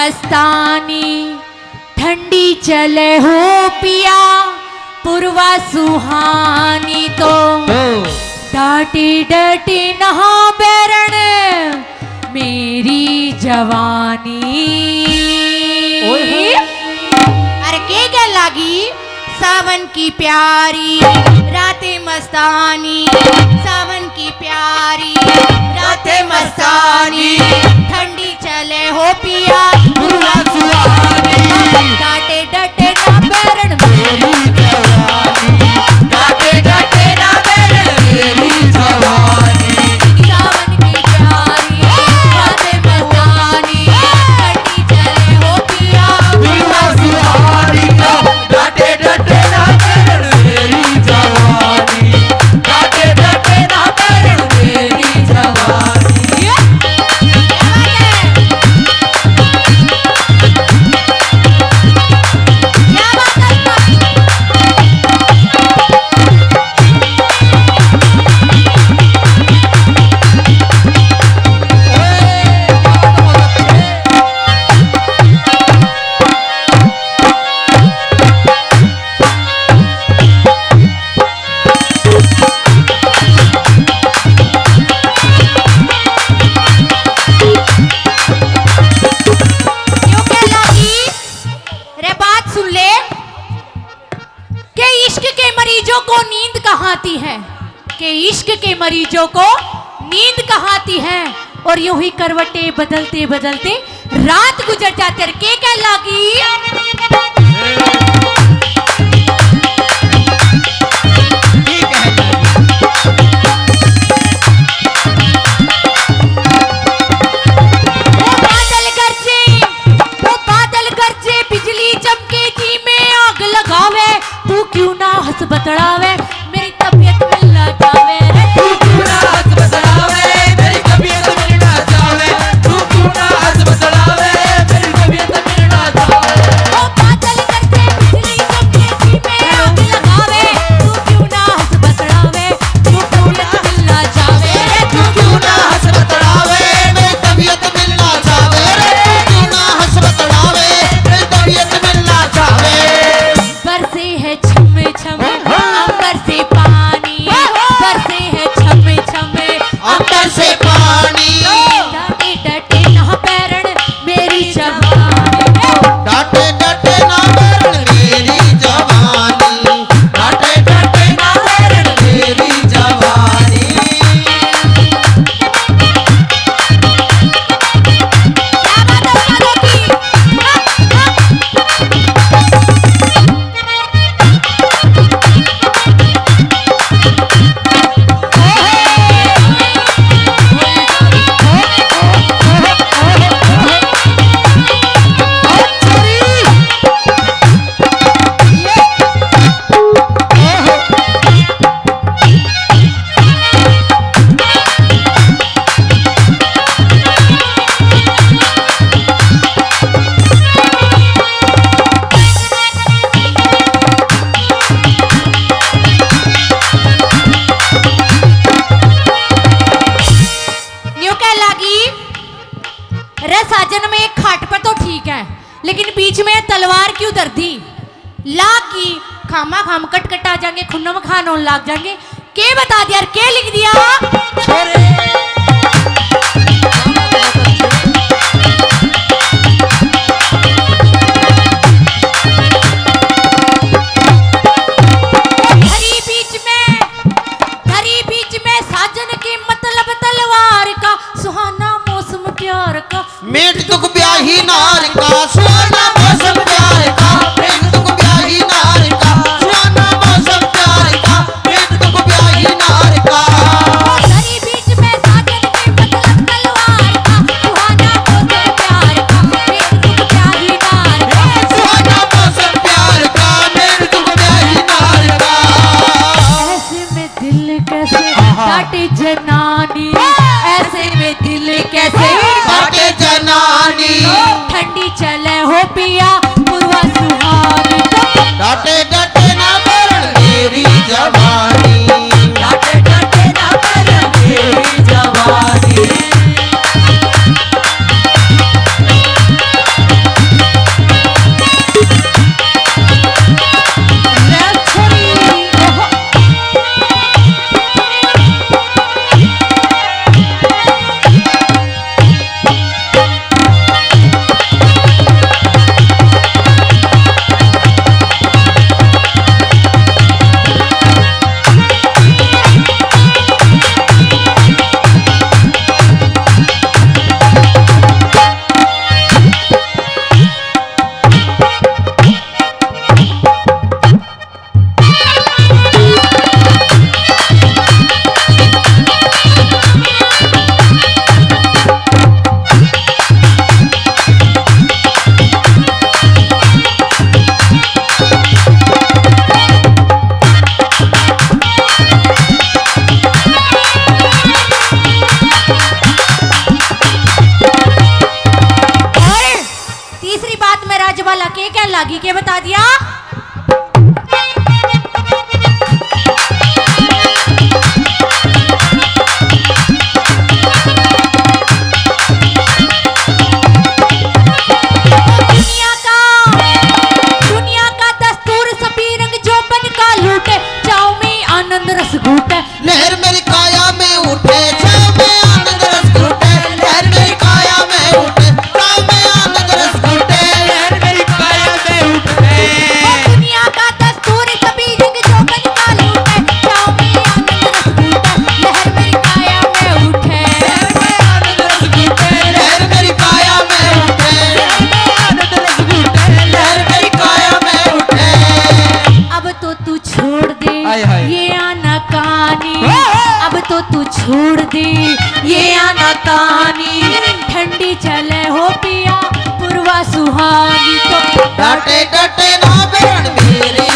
मस्तानी ठंडी चले हो पिया पूर्वा सुहानी तो डाटी डटी नहा बैरण मेरी जवानी। अरे के लागी सावन की प्यारी रातें मस्तानी, सावन की प्यारी रातें मस्तानी ठंडी चले हो पिया पूर्वा सुहानी डाटे डटे ना बैरण मेरी जवानी, डाटे डटे ना बैरण मेरी जवानी। सावन की प्यारी रातें मस्तानी ठंडी चले हो पिया पूर्वा सुहानी डाटे डटे ना बैरण मेरी जवानी, डाटे डटे ना बैरण मेरी जवानी। इश्क के मरीजों को नींद कहाँ आती है और यूं ही करवटे बदलते बदलते रात गुजर जाते। के क्या लागी वो बादल गरजे बिजली चमके जी में आग लगावे तू क्यों ना हंस बतड़ावे मेरी तबीयत मिलना जावे रे तू क्यों ना हंस बतड़ावे मेरी तबीयत मिलना जावे तू क्यों ना हंस बतड़ावे मेरी तबीयत मिलना जावे। ओ बादल करते बिजली चमके जी में आग लगावे तू क्यों ना हंस बतड़ावे तू तबीयत मिलना जावे रे तू क्यों ना हंस बतड़ावे मेरी तबीयत मिलना जावे रे तू क्यों ना हंस बतड़ावे मेरी तबीयत मिलना जावे। बरसे है छम छम अंबर से पानी बरसे है छम छम अंबर से पानी डाटे डटे ना बैरण मेरी जवानी, डाटे डटे ना बैरण मेरी जवानी, डाटे डटे ना बैरण मेरी जवानी। क्या बात है सालों की साजन में एक खाट पर तो ठीक है लेकिन बीच में तलवार क्यों धर दी लाग की खामा खाम कट आ जाएंगे खुन्नम खान होने लाग जाएंगे। के बता दिया के लिख दिया छोरे बीच में साजन के मतलब तलवार का सुहाना मौसम प्यार का मेट तुक ब्याही नार का सुहाना मौसम प्यार का मेट तुक ब्याही नार का सुहाना मौसम प्यार का मेट तुक ब्याही नार का। बीच में साजन के मतलब तलवार का सुहाना मौसम प्यार का मेट तुक ब्याही नार का सुहाना मौसम प्यार का मेट तुक ब्याही नार का। ऐसे में दिल कैसे काटे जनानी ऐसे में दिल कैसे काटे जनानी ठंडी चले हो पिया पूर्वा सुहानी डाटे डटे ना बैरण मेरी जवानी, डाटे डटे ना बैरण मेरी जवानी। लागी के बता दिया। दुनिया का दस्तूर सभी रंग जो बन का लूटे, चाव में आनंद रस घूटे। लहर मेरी काया में उठे, छाव में आनंद रस घूटे। लहर मेरी काया में उठे, छाव में आनंद रस घूटे। लहर मेरी काया में उठे। दुनिया का दस्तूर सभी रंग जो बन का लूटे, चाव में आनंद रस घूटे। लहर मेरी काया में उठे, आनंद रस घूटे। लहर मेरी काया में उठे, आनंद रस घूटे। लहर मेरी काया में उठे। अब तो तू छोड़ दे हाय हाय। ये आनाकानी, अब तो तू छोड़ दे ये आनाकानी। ठंडी चले हो पिया पूर्वा सुहानी तो डाटे डाटे ना बहन मेरे